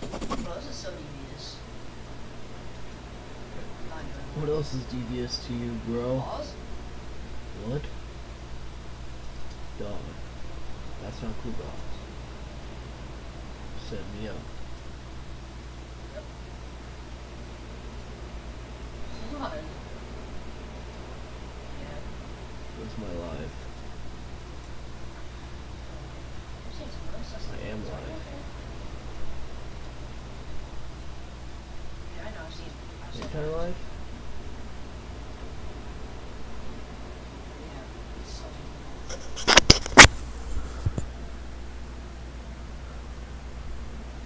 Well, this is so devious. What else is devious to you, bro? Pause? What? Dog. That's not cool, dog. Set me up. God. Yeah. Where's my life? I am live. Yeah, I know. I've seen. Ain't I live? Yeah. It's so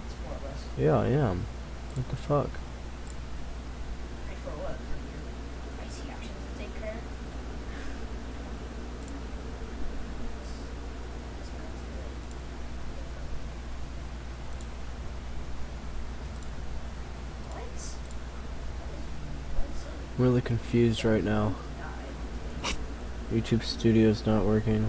It's 4 of us. Yeah, I am. What the fuck? Pay for what? For your feisty actions to take care? What? I'm really confused right now. YouTube Studio's not working.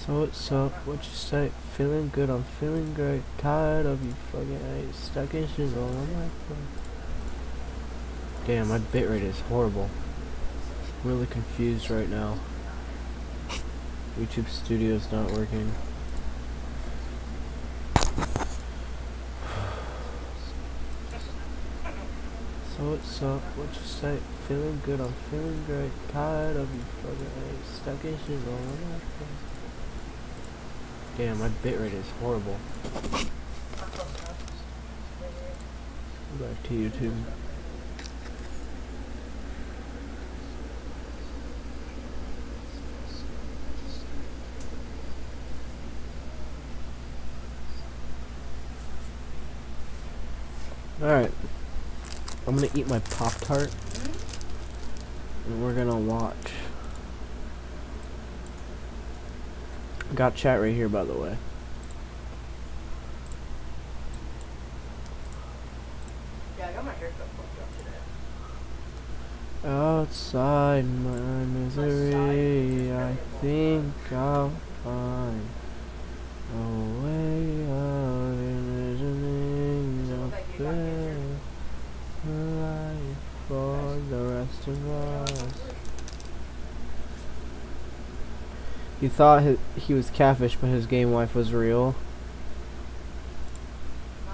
So what's up? What you say? Feeling good, I'm feeling great. Tired of you fucking hate. Stuck in shit all my phone. Damn, my bitrate is horrible. I'm really confused right now. YouTube Studio's not working. So what's up? What you say? Feeling good, I'm feeling great. Tired of you fucking hate. Stuck in shit all my phone. Damn, my bitrate is horrible. Back to YouTube. Alright. I'm gonna eat my Pop-Tart. And we're gonna watch. Got chat right here, by the way. Yeah, I got my haircut fucked up today. Outside my misery, I think I'll find a way of imagining a better life for the rest of us. You thought he was catfish, but his game wife was real.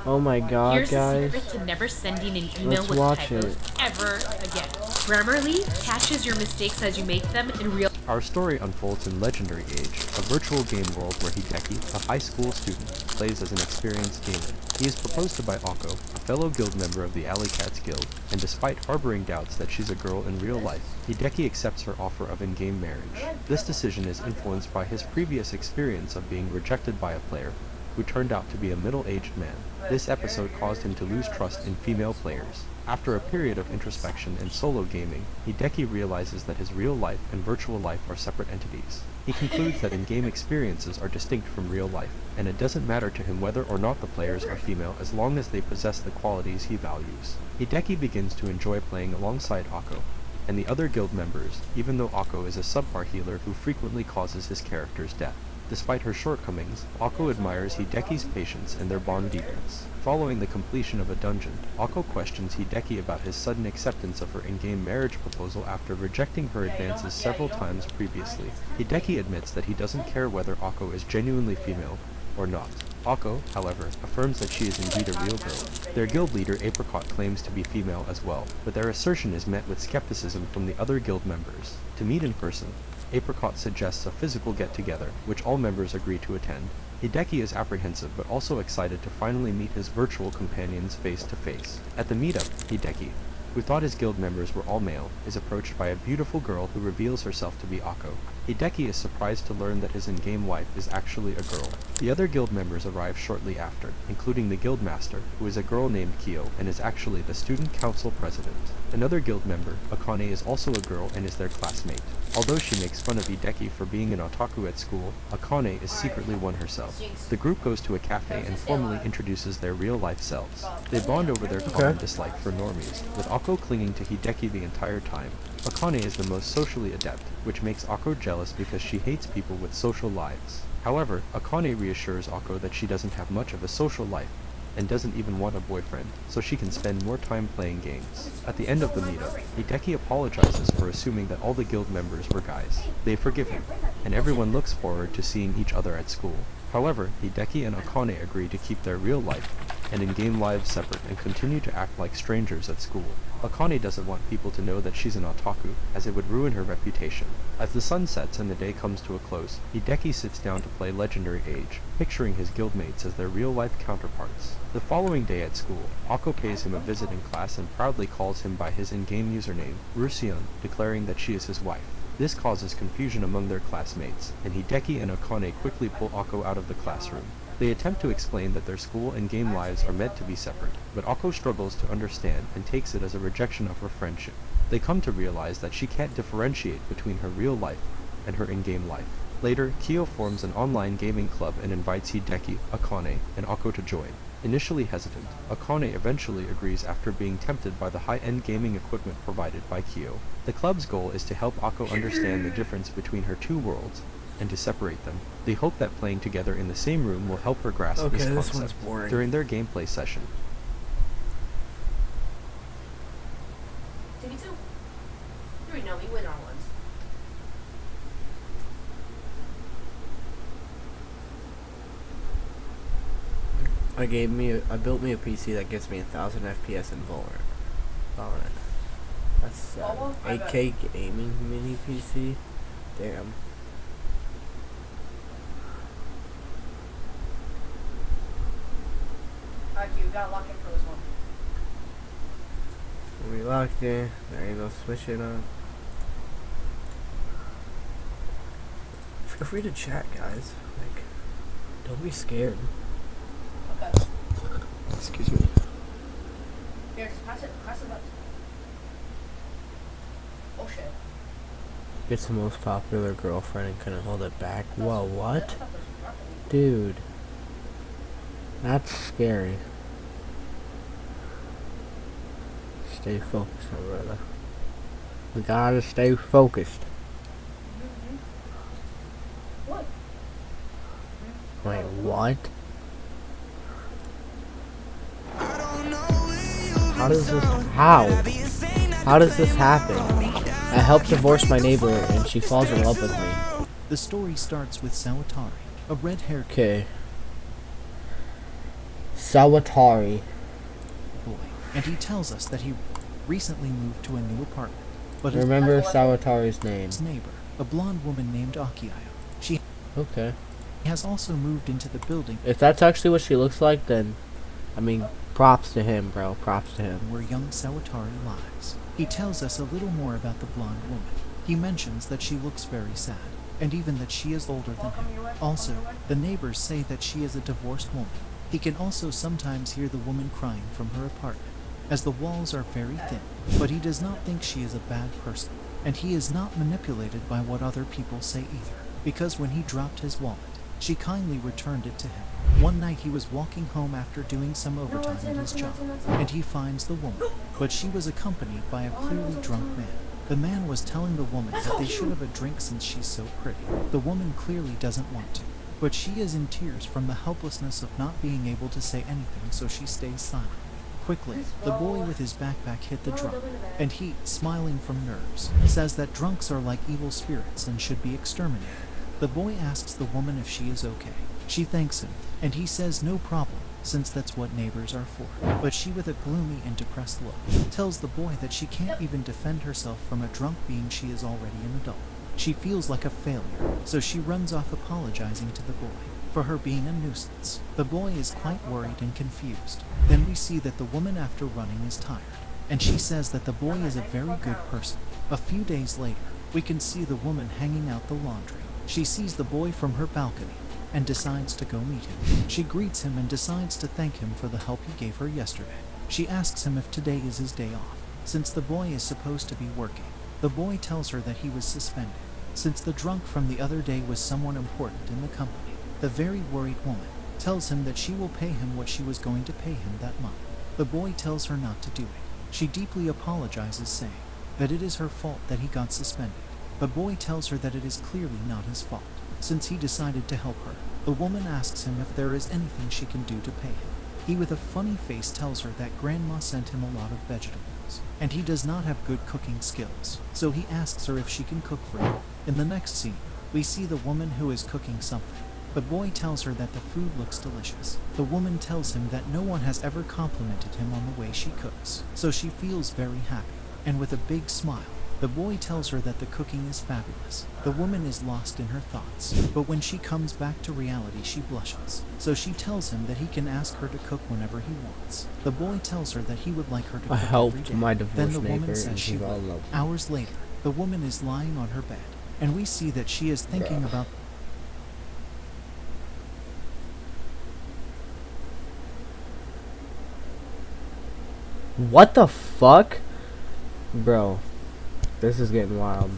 Oh my god, Here's guys. the secret to never sending an email Let's with watch typos it. ever again. Grammarly catches your mistakes as you make them in real. Our story unfolds in Legendary Age, a virtual game world where Hideki, a high school student, plays as an experienced gamer. He is proposed to by Akko, a fellow guild member of the Alley Cats Guild, and despite harboring doubts that she's a girl in real life, Hideki accepts her offer of in-game marriage. This decision is influenced by his previous experience of being rejected by a player, who turned out to be a middle-aged man. This episode caused him to lose trust in female players. After a period of introspection and solo gaming, Hideki realizes that his real life and virtual life are separate entities. He concludes that in-game experiences are distinct from real life, and it doesn't matter to him whether or not the players are female as long as they possess the qualities he values. Hideki begins to enjoy playing alongside Akko and the other guild members, even though Akko is a subpar healer who frequently causes his character's death. Despite her shortcomings, Akko admires Hideki's patience and their bond deepens. Following the completion of a dungeon, Akko questions Hideki about his sudden acceptance of her in-game marriage proposal after rejecting her advances several times previously. Hideki admits that he doesn't care whether Akko is genuinely female or not. Akko, however, affirms that she is indeed a real girl. Their guild leader Apricot claims to be female as well, but their assertion is met with skepticism from the other guild members. To meet in person, Apricot suggests a physical get-together, which all members agree to attend. Hideki is apprehensive but also excited to finally meet his virtual companions face to face. At the meetup, Hideki, who thought his guild members were all male, is approached by a beautiful girl who reveals herself to be Akko. Hideki is surprised to learn that his in-game wife is actually a girl. The other guild members arrive shortly after, including the guild master, who is a girl named Kyo and is actually the student council president. Another guild member, Akane, is also a girl and is their classmate. Although she makes fun of Hideki for being an otaku at school, Akane is secretly one herself. The group goes to a cafe and formally introduces their real-life selves. They bond over their common dislike for normies, with Akko clinging to Hideki the entire time. Akane is the most socially adept, which makes Akko jealous because she hates people with social lives. However, Akane reassures Akko that she doesn't have much of a social life, and doesn't even want a boyfriend, so she can spend more time playing games. At the end of the meetup, Hideki apologizes for assuming that all the guild members were guys. They forgive him, and everyone looks forward to seeing each other at school. However, Hideki and Akane agree to keep their real life and in-game lives separate and continue to act like strangers at school. Akane doesn't want people to know that she's an otaku, as it would ruin her reputation. As the sun sets and the day comes to a close, Hideki sits down to play Legendary Age, picturing his guildmates as their real-life counterparts. The following day at school, Akko pays him a visit in class and proudly calls him by his in-game username, Rusion, declaring that she is his wife. This causes confusion among their classmates, and Hideki and Akane quickly pull Akko out of the classroom. They attempt to explain that their school and game lives are meant to be separate, but Akko struggles to understand and takes it as a rejection of her friendship. They come to realize that she can't differentiate between her real life and her in-game life. Later, Kyo forms an online gaming club and invites Hideki, Akane, and Akko to join. Initially hesitant, Akane eventually agrees after being tempted by the high-end gaming equipment provided by Kyo. The club's goal is to help Akko understand the difference between her two worlds and to separate them. They hope that playing together in the same room will help her grasp this this concept. one's boring. During their gameplay session, 2v2. 3, no, we win our ones. I built me a PC that gives me 1000 FPS in Valorant. That's Well, I bet. 8K gaming mini PC. Damn. Alright, you gotta lock in for this one. We locked in. There you go. Switch it up. Feel free to chat, guys. Like, don't be scared. Okay. Excuse me. Here, just pass it left. Oh shit. Gets the most popular girlfriend and couldn't hold it back. Whoa, I what? thought this was properly. Dude. That's scary. Stay focused, my brother. We gotta stay focused. What? Wait, what? How does this How does this happen? I helped divorce my neighbor and she falls in love with me. The story starts with Sawatari, a red-haired Okay. Sawatari. boy, and he tells us that he recently moved to a new apartment. But his Remember Sawatari's name. neighbor, a blonde woman named Akiyaya, she Okay. has also moved into the building If that's actually what she looks like, then, I mean, props to him, bro. Props to him. where young Sawatari lies. He tells us a little more about the blonde woman. He mentions that she looks very sad, and even that she is older than him. Also, the neighbors say that she is a divorced woman. He can also sometimes hear the woman crying from her apartment, as the walls are very thin, but he does not think she is a bad person, and he is not manipulated by what other people say either, because when he dropped his wallet, she kindly returned it to him. One night he was walking home after doing some overtime at his job, and he finds the woman, but she was accompanied by a clearly drunk man. The man was telling the woman that they should have a drink since she's so pretty. The woman clearly doesn't want to, but she is in tears from the helplessness of not being able to say anything, so she stays silent. Quickly, the boy with his backpack hit the drunk, and he, smiling from nerves, says that drunks are like evil spirits and should be exterminated. The boy asks the woman if she is okay. She thanks him, and he says no problem, since that's what neighbors are for. But she, with a gloomy and depressed look, tells the boy that she can't even defend herself from a drunk being she is already an adult. She feels like a failure, so she runs off apologizing to the boy for her being a nuisance. The boy is quite worried and confused. Then we see that the woman, after running, is tired, and she says that the boy is a very good person. A few days later, we can see the woman hanging out the laundry. She sees the boy from her balcony and decides to go meet him. She greets him and decides to thank him for the help he gave her yesterday. She asks him if today is his day off, since the boy is supposed to be working. The boy tells her that he was suspended, since the drunk from the other day was someone important in the company. The very worried woman tells him that she will pay him what she was going to pay him that month. The boy tells her not to do it. She deeply apologizes, saying that it is her fault that he got suspended. The boy tells her that it is clearly not his fault, since he decided to help her. The woman asks him if there is anything she can do to pay him. He with a funny face tells her that grandma sent him a lot of vegetables, and he does not have good cooking skills, so he asks her if she can cook for him. In the next scene, we see the woman who is cooking something. The boy tells her that the food looks delicious. The woman tells him that no one has ever complimented him on the way she cooks, so she feels very happy. And with a big smile, the boy tells her that the cooking is fabulous. The woman is lost in her thoughts, but when she comes back to reality, she blushes. So she tells him that he can ask her to cook whenever he wants. The boy tells her that he would like her to cook I every helped day. my Then divorced the woman neighbor says and she she's all will. love. Hours later, the woman is lying on her bed, and we see that she is thinking about What the fuck? Bro, this is getting wild.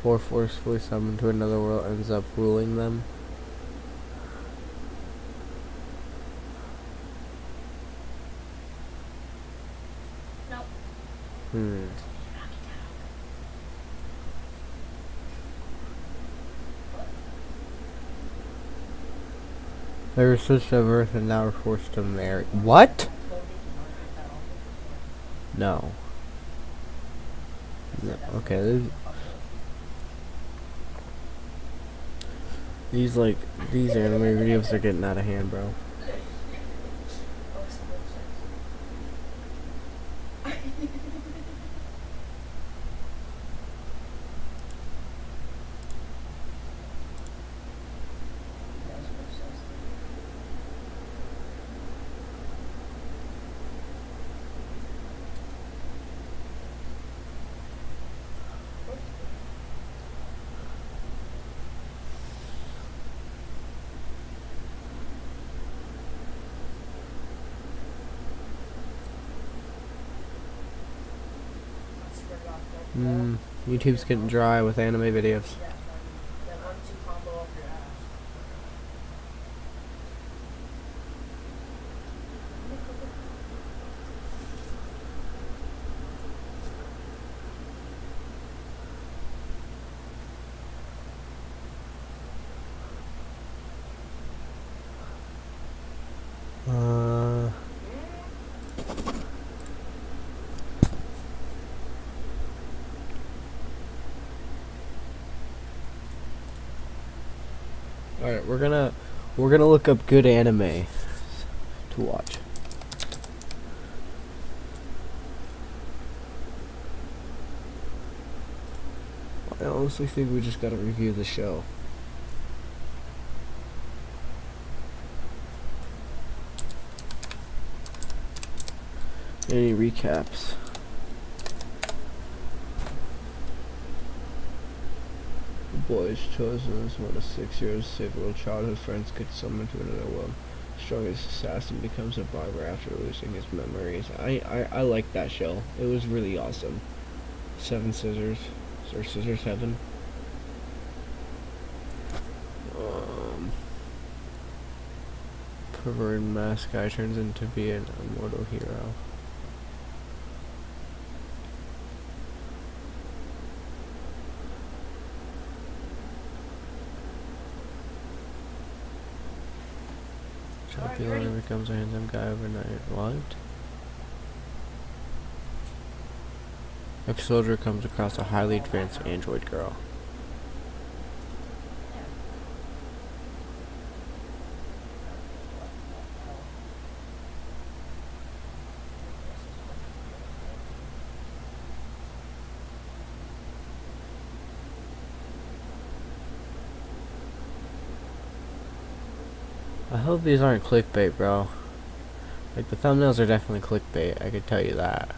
Or forcefully summoned to another world ends up ruling them. Nope. Hmm. They were switched to Earth and now are forced to marry. What? No. No. Okay. These anime videos are getting out of hand, bro. YouTube's getting dry with anime videos. Alright, we're gonna look up good anime to watch. I honestly think we just gotta review the show. Any recaps? The boy is chosen as one of 6 years to save world childhood friends get summoned to another world. The strongest assassin becomes a barber after losing his memories. I like that show. It was really awesome. Seven Scissors. Or Scissors Heaven. Perverted masked guy turns into be an immortal hero. Choppy becomes a handsome guy overnight. What? Ex-soldier comes across a highly advanced android girl. I hope these aren't clickbait, bro. Like, the thumbnails are definitely clickbait, I could tell you that.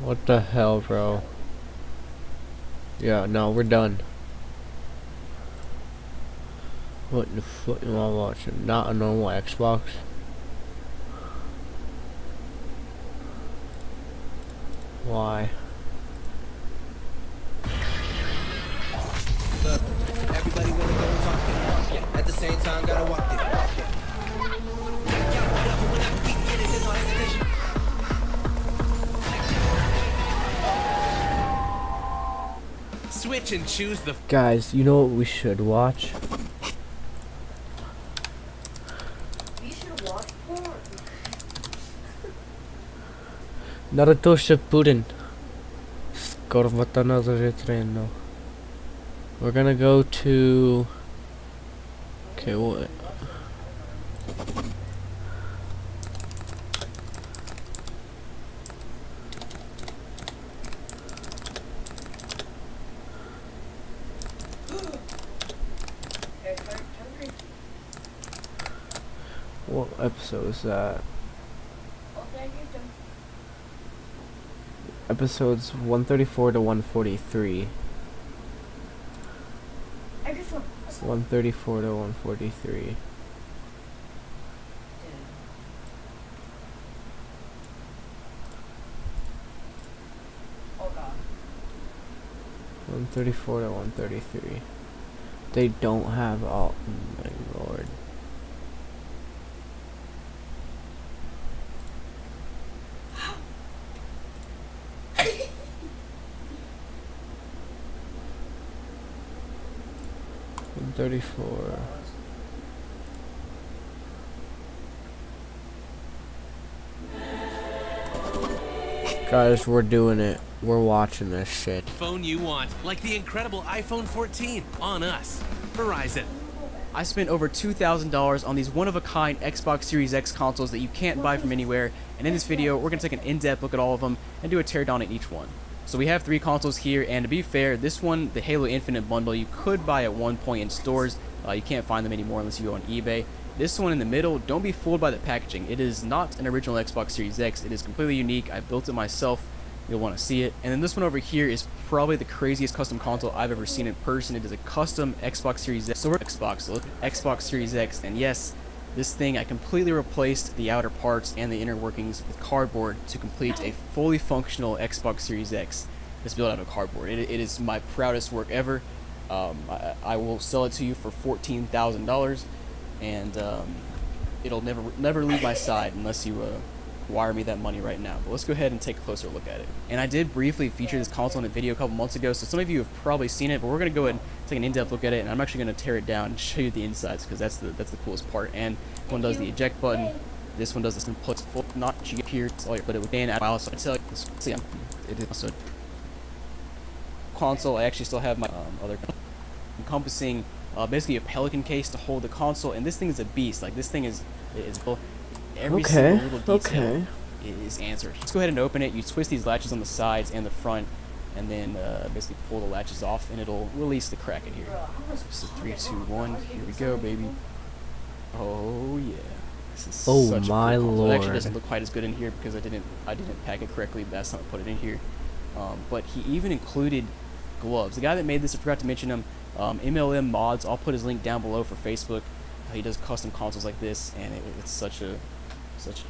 What the hell, bro? Yeah, no, we're done. What the fuck am I watching? Not a normal Xbox? Why? Everybody wanna go and talk it. At the same time, gotta walk it. Switch and choose the. Guys, you know what we should watch? You should watch porn. Naruto Shippuden. Skorvatana Zaretreno. We're gonna go to... Okay, what? What episode is that? Episodes 134 to 143. 134 to 143. Oh god. 134 to 133. They don't have all. Oh my lord. One 34. Guys, we're doing it. We're watching this shit. Phone you want, like the incredible iPhone 14, on us. Verizon. I spent over $2,000 on these one-of-a-kind Xbox Series X consoles that you can't buy from anywhere, and in this video, we're going to take an in-depth look at all of them and do a teardown at each one. So we have 3 consoles here, and to be fair, this one, the Halo Infinite bundle, you could buy at one point in stores. You can't find them anymore unless you go on eBay. This one in the middle, don't be fooled by the packaging. It is not an original Xbox Series X. It is completely unique. I built it myself. You'll want to see it. And then this one over here is probably the craziest custom console I've ever seen in person. It is a custom Xbox Series X. So we're Xbox Series X, and yes, this thing, I completely replaced the outer parts and the inner workings with cardboard to complete a fully functional Xbox Series X. This built out of cardboard. It is my proudest work ever. I will sell it to you for $14,000, and it'll never leave my side unless you wire me that money right now. But let's go ahead and take a closer look at it. And I did briefly feature this console in a video a couple months ago, so some of you have probably seen it, but we're going to go ahead and take an in-depth look at it, and I'm actually going to tear it down and show you the insides, because that's the coolest part. And one does the eject button, this one does this input full not you here, but it would gain at while, so I tell you this, see, it is also console. I actually still have my other encompassing basically a Pelican case to hold the console, and this thing is a beast. Like, this thing is every single little detail is answered. Let's go ahead and open it. You twist these latches on the sides and the front, and then basically pull the latches off, and it'll release the Kraken here. So 3, 2, 1, here we go, baby. Oh yeah. This is Oh such my a cool console. It actually lord. doesn't look quite as good in here because I didn't pack it correctly. But that's not put it in here. But he even included gloves. The guy that made this, I forgot to mention him, MLM Mods. I'll put his link down below for Facebook. He does custom consoles like this, and it's such a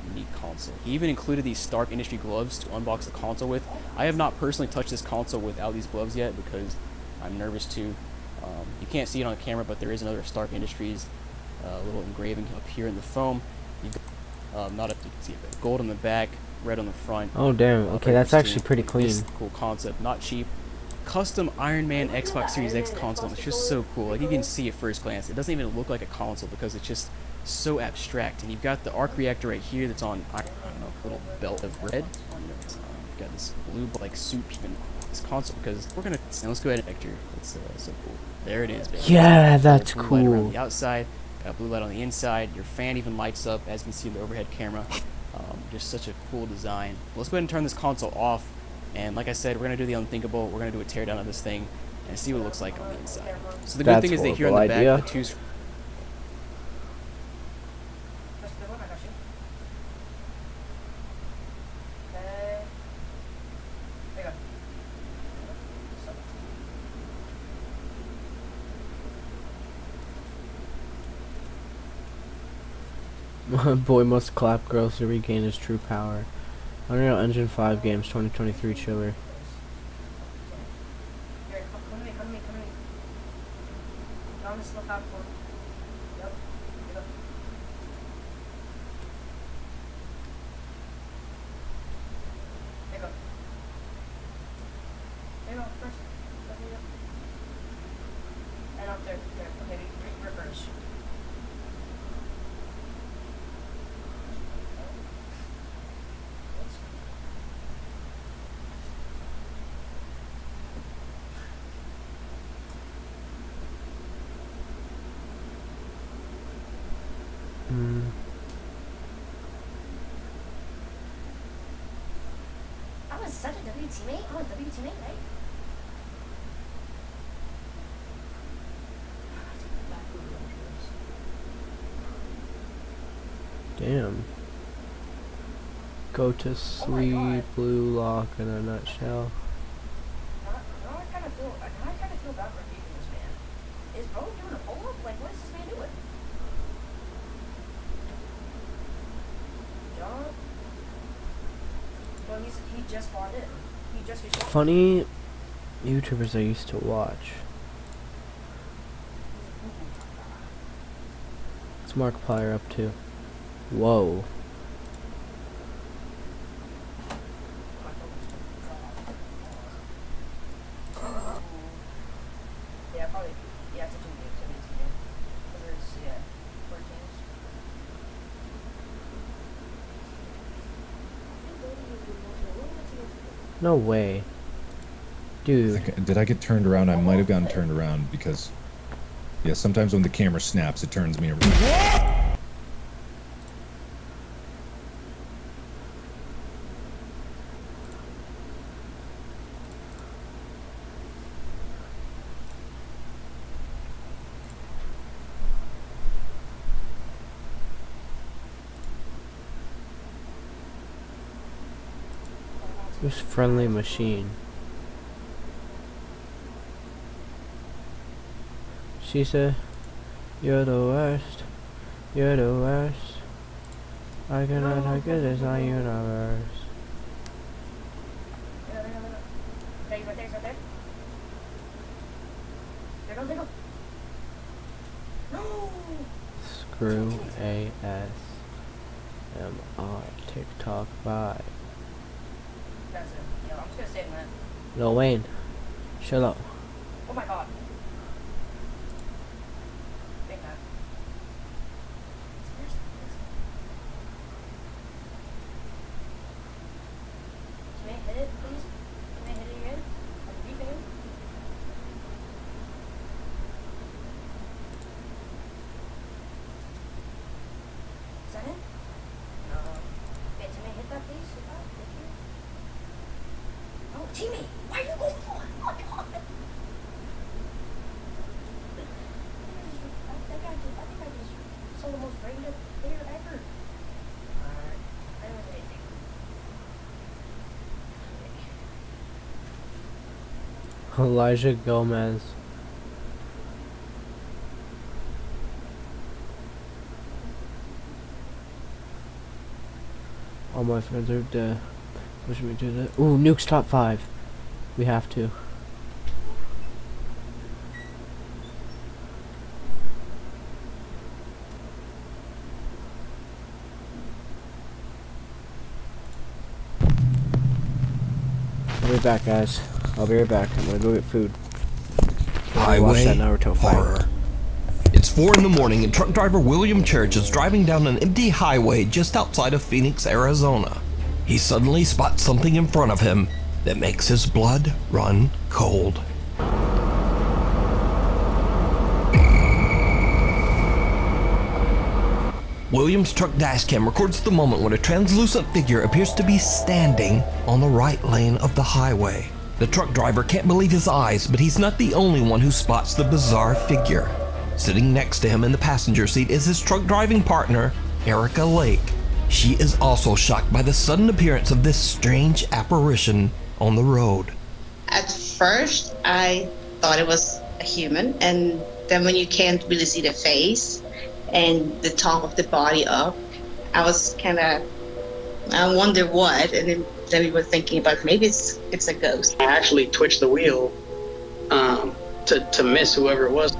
unique console. He even included these Stark Industry gloves to unbox the console with. I have not personally touched this console without these gloves yet because I'm nervous to. You can't see it on camera, but there is another Stark Industries little engraving up here in the foam. Not if you can see it, but gold on the back, red on the front. Oh damn, okay, that's actually pretty clean. This cool concept, not cheap. Custom Iron Man Xbox Series X console. It's just so cool. Like, you can see at first glance, it doesn't even look like a console because it's just so abstract. And you've got the arc reactor right here that's on, I don't know, a little belt of red. You've got this blue like soup even this console, because we're gonna. And let's go ahead and vector. It's so cool. There it is, baby. Yeah, that's Blue light around cool. the outside, got blue light on the inside. Your fan even lights up, as you can see in the overhead camera. Just such a cool design. Let's go ahead and turn this console off. And like I said, we're gonna do the unthinkable. We're gonna do a teardown of this thing and see what it looks like on the inside. So the good That's thing is that here on horrible the idea. back, the two. Boy must clap girls to regain his true power. Unreal Engine 5 Games 2023 Chiller. Here, come to me, come to me, come to me. Get on this little platform. Yep. Get up. There you go. There you go, first. There you go. And up there, there. Okay, reverse. I was such a W teammate. I was a W teammate, right? Damn. Go to sleep, Blue Lock in a nutshell. Now I kind of feel bad for beating this man. Is bro doing a pull-up? Like, what is this man doing? John? No, he just bought it. He just responded. Funny YouTubers I used to watch. What's Markiplier up to? Whoa. Yeah, probably. Yeah, it's a 2 game, 17 game. Because there's, yeah, 4 teams. No way. Dude. Did I get turned around? I might have gotten turned around because, yeah, sometimes when the camera snaps, it turns me around. Who's Friendly Machine? She said, "You're the worst. You're the worst. I cannot take it as my universe." There, he's right there, he's right there. There go. No! Screw ASMR TikTok bye. That's it. Yeah, I'm just gonna save that. Lil Wayne, shut up. Oh my god. Big man. Can I hit it, please? Can I hit it again? I'm beefing him. Is that it? No. Okay, can I hit that, please? Hit that? Thank you. Oh, teammate! Why are you going for it? Oh my god! I think I just saw the most random player ever. Alright. I don't have anything. Elijah Gomez. All my friends are dead. What should we do that? Ooh, Nuke's top 5. We have to. I'll be back, guys. I'll be right back. I'm gonna go get food. I'll watch Highway that Naruto fight. horror. It's 4 in the morning and truck driver William Church is driving down an empty highway just outside of Phoenix, Arizona. He suddenly spots something in front of him that makes his blood run cold. William's truck dashcam records the moment when a translucent figure appears to be standing on the right lane of the highway. The truck driver can't believe his eyes, but he's not the only one who spots the bizarre figure. Sitting next to him in the passenger seat is his truck driving partner, Erica Lake. She is also shocked by the sudden appearance of this strange apparition on the road. At first, I thought it was a human, and then when you can't really see the face and the top of the body up, I was kind of, I wonder what, and then we were thinking about maybe it's a ghost. I actually twitched the wheel to miss whoever it was.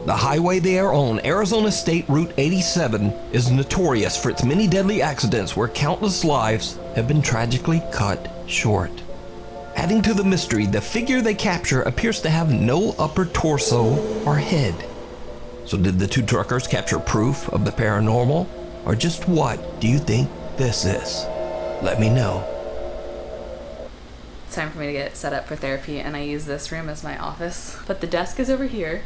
The highway they are on, Arizona State Route 87, is notorious for its many deadly accidents where countless lives have been tragically cut short. Adding to the mystery, the figure they capture appears to have no upper torso or head. So did the two truckers capture proof of the paranormal? Or just what do you think this is? Let me know. It's time for me to get set up for therapy, and I use this room as my office. But the desk is over here,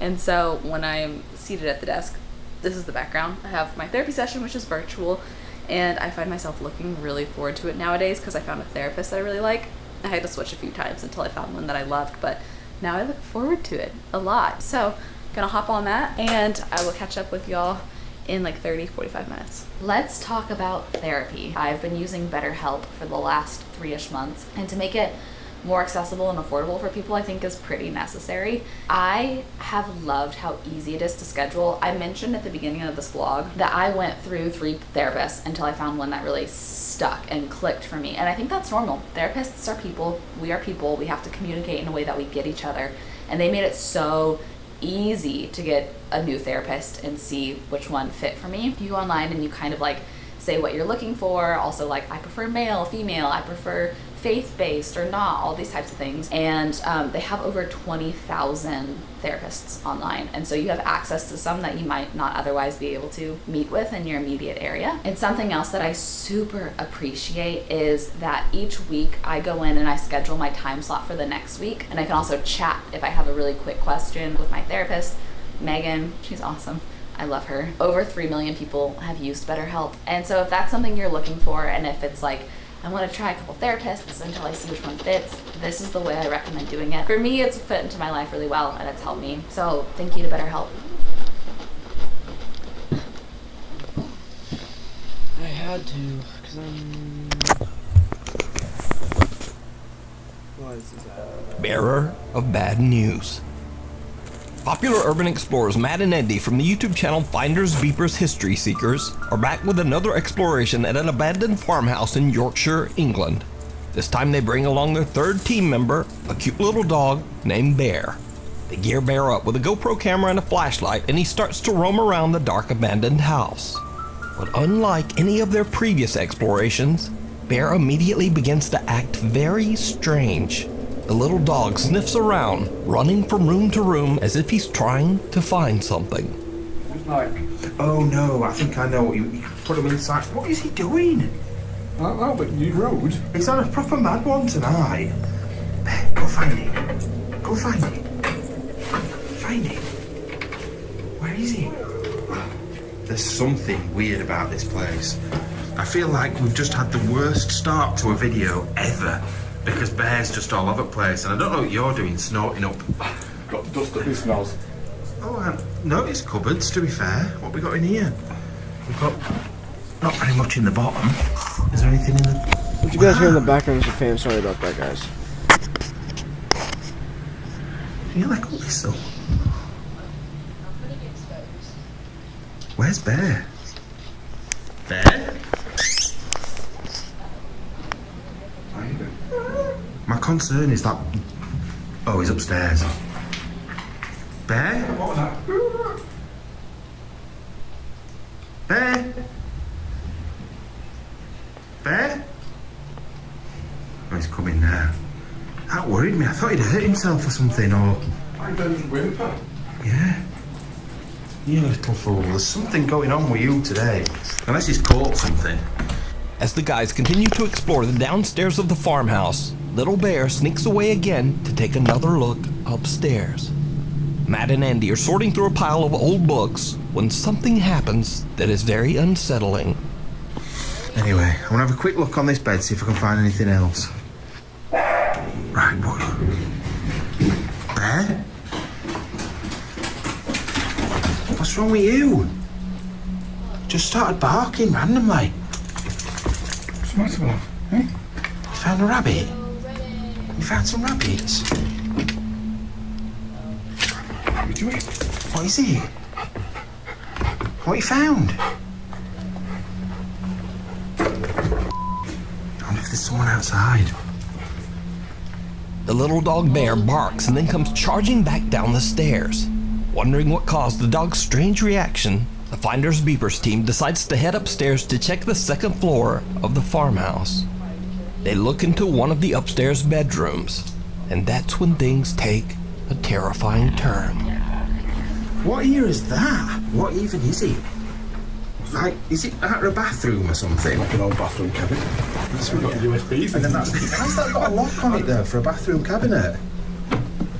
and so when I'm seated at the desk, this is the background. I have my therapy session, which is virtual, and I find myself looking really forward to it nowadays because I found a therapist that I really like. I had to switch a few times until I found one that I loved, but now I look forward to it a lot. So I'm gonna hop on that, and I will catch up with y'all in like 30-45 minutes. Let's talk about therapy. I've been using BetterHelp for the last 3-ish months, and to make it more accessible and affordable for people, I think is pretty necessary. I have loved how easy it is to schedule. I mentioned at the beginning of this vlog that I went through 3 therapists until I found one that really stuck and clicked for me, and I think that's normal. Therapists are people, we are people, we have to communicate in a way that we get each other, and they made it so easy to get a new therapist and see which one fit for me. You go online and you kind of like say what you're looking for, also like I prefer male, female, I prefer faith-based or not, all these types of things. And they have over 20,000 therapists online, and so you have access to some that you might not otherwise be able to meet with in your immediate area. And something else that I super appreciate is that each week I go in and I schedule my time slot for the next week, and I can also chat if I have a really quick question with my therapist, Megan. She's awesome. I love her. Over 3 million people have used BetterHelp, and so if that's something you're looking for, and if it's like I want to try a couple therapists until I see which one fits, this is the way I recommend doing it. For me, it's fit into my life really well, and it's helped me. So thank you to BetterHelp. I had to, because I'm... What is this? Bearer of bad news. Popular urban explorers Matt and Andy from the YouTube channel Finders Beepers History Seekers are back with another exploration at an abandoned farmhouse in Yorkshire, England. This time they bring along their 3rd team member, a cute little dog named Bear. They gear Bear up with a GoPro camera and a flashlight, and he starts to roam around the dark abandoned house. But unlike any of their previous explorations, Bear immediately begins to act very strange. The little dog sniffs around, running from room to room as if he's trying to find something. Oh no, I think I know what you put him inside. What is he doing? I don't know, but you rode. He's on a proper mad one tonight. Bear, go find him. Go find him. Find him. Where is he? There's something weird about this place. I feel like we've just had the worst start to a video ever. Because Bear's just all over the place, and I don't know what you're doing, snorting up. Got dust up his smells. Oh, I noticed cupboards, to be fair. What we got in here? We've got not very much in the bottom. Is there anything in the... What you guys hear in the background is a fan. Sorry about that, guys. I feel like a whistle. Where's Bear? Bear? My concern is that... Oh, he's upstairs. Bear? What was that? Bear? Bear? Oh, he's coming now. That worried me. I thought he'd hurt himself or something, or... I don't whimper. Yeah. You little fool. There's something going on with you today. Unless he's caught something. As the guys continue to explore the downstairs of the farmhouse, little Bear sneaks away again to take another look upstairs. Matt and Andy are sorting through a pile of old books when something happens that is very unsettling. Anyway, I want to have a quick look on this bed, see if I can find anything else. Right, what? Bear? What's wrong with you? Just started barking randomly. What's the matter, love? Eh? You found a rabbit? You found some rabbits? What are you doing? What is it? What you found? I wonder if there's someone outside. The little dog Bear barks and then comes charging back down the stairs. Wondering what caused the dog's strange reaction, the Finders Beepers team decides to head upstairs to check the second floor of the farmhouse. They look into one of the upstairs bedrooms, and that's when things take a terrifying turn. What ear is that? What even is it? Like, is it out of a bathroom or something? Like an old bathroom cabinet. That's got a USB thing. And then how's that got a lock on it there for a bathroom cabinet?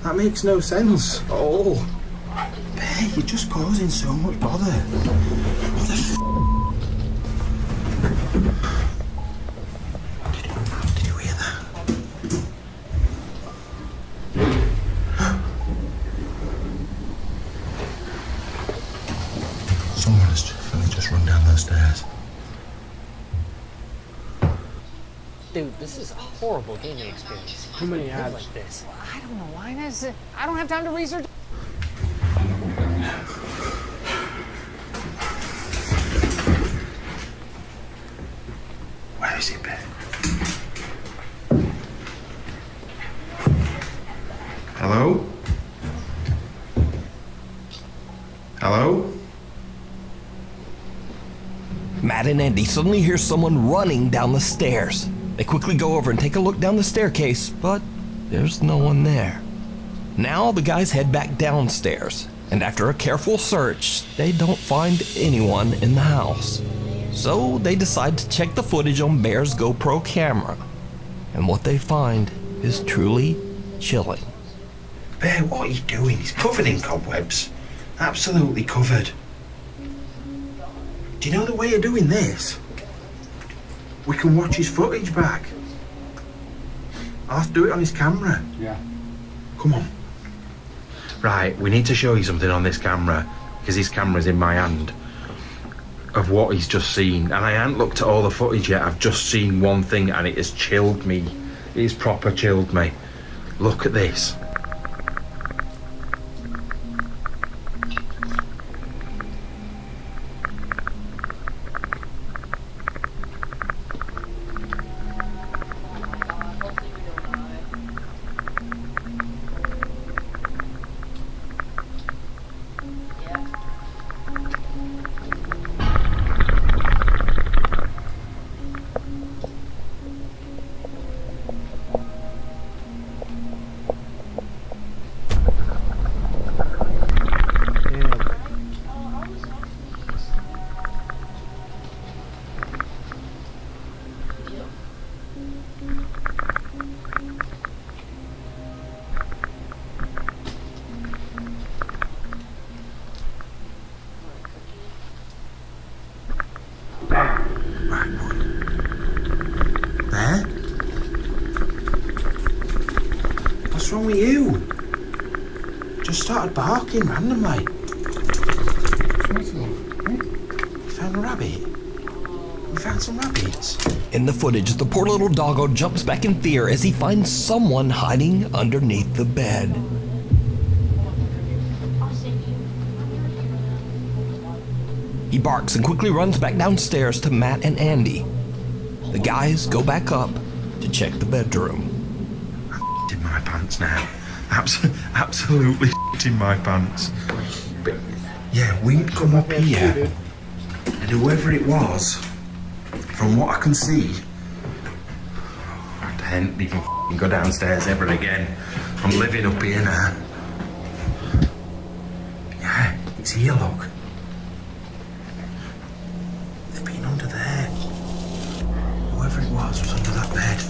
That makes no sense. Oh. Bear, you're just causing so much bother. What the f***? Did you hear that? Someone has just run down those stairs. Dude, this is a horrible gaming experience. How many ads? Like this? I don't know, Linus. I don't have time to research. Where is it, Ben? Hello? Hello? Matt and Andy suddenly hear someone running down the stairs. They quickly go over and take a look down the staircase, but there's no one there. Now the guys head back downstairs, and after a careful search, they don't find anyone in the house. So they decide to check the footage on Bear's GoPro camera, and what they find is truly chilling. Bear, what are you doing? He's covered in cobwebs. Absolutely covered. Do you know the way of doing this? We can watch his footage back. I'll have to do it on his camera. Yeah. Come on. Right, we need to show you something on this camera, because his camera's in my hand, of what he's just seen. And I haven't looked at all the footage yet. I've just seen one thing and it has chilled me. It has proper chilled me. Look at this. What's wrong with you? Just started barking randomly. You found a rabbit? You found some rabbits? In the footage, the poor little doggo jumps back in fear as he finds someone hiding underneath the bed. He barks and quickly runs back downstairs to Matt and Andy. The guys go back up to check the bedroom. I'm in my pants now. Absolutely in my pants. But yeah, we'd come up here, and whoever it was, from what I can see, I can't even go downstairs ever again. I'm living up here now. Yeah, it's here, look. They've been under there. Whoever it was under that bed.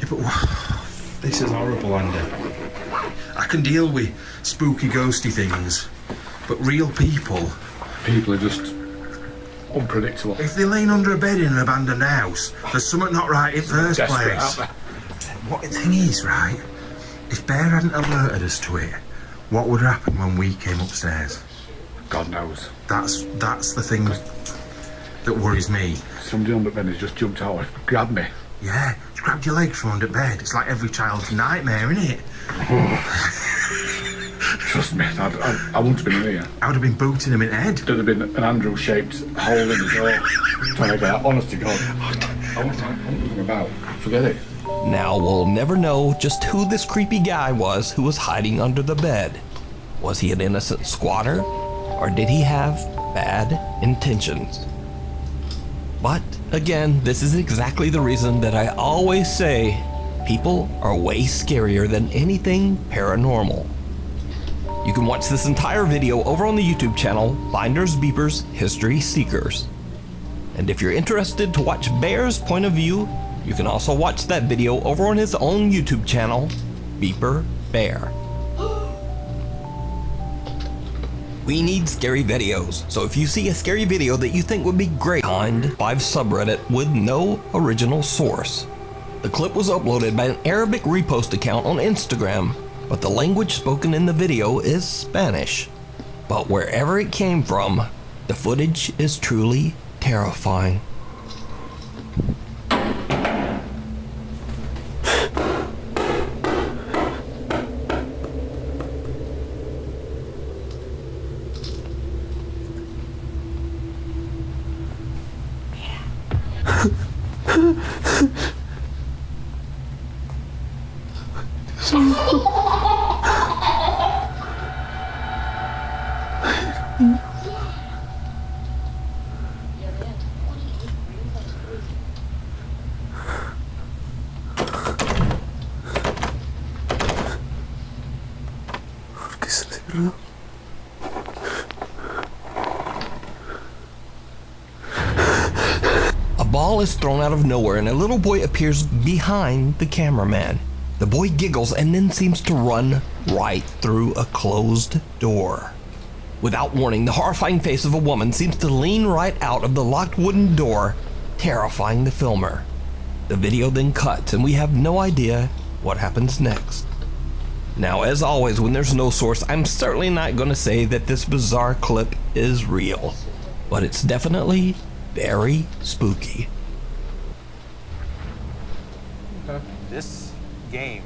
Yeah, but this is horrible, Andy. I can deal with spooky, ghosty things, but real people... People are just unpredictable. If they're laying under a bed in an abandoned house, there's something not right in the first Desperate, place. aren't What the thing is, right, if Bear hadn't alerted us to it, what would happen when we came upstairs? God knows. That's the thing that worries me. Somebody under bed has just jumped out and grabbed me. Yeah, just grabbed your legs from under bed. It's like every child's nightmare, isn't it? Trust me, I wouldn't have been here. I would have been booting him in the head. There'd have been an Andrew-shaped hole in the door. Trying to get out. Honest to God. I wasn't nothing about. Forget it. Now we'll never know just who this creepy guy was who was hiding under the bed. Was he an innocent squatter, or did he have bad intentions? But again, this is exactly the reason that I always say people are way scarier than anything paranormal. You can watch this entire video over on the YouTube channel Finders Beepers History Seekers. And if you're interested to watch Bear's point of view, you can also watch that video over on his own YouTube channel, Beeper Bear. We need scary videos, so if you see a scary video that you think would be great, find 5 subreddit with no original source. The clip was uploaded by an Arabic repost account on Instagram, but the language spoken in the video is Spanish. But wherever it came from, the footage is truly terrifying. A ball is thrown out of nowhere and a little boy appears behind the cameraman. The boy giggles and then seems to run right through a closed door. Without warning, the horrifying face of a woman seems to lean right out of the locked wooden door, terrifying the filmer. The video then cuts and we have no idea what happens next. Now, as always, when there's no source, I'm certainly not going to say that this bizarre clip is real, but it's definitely very spooky. This game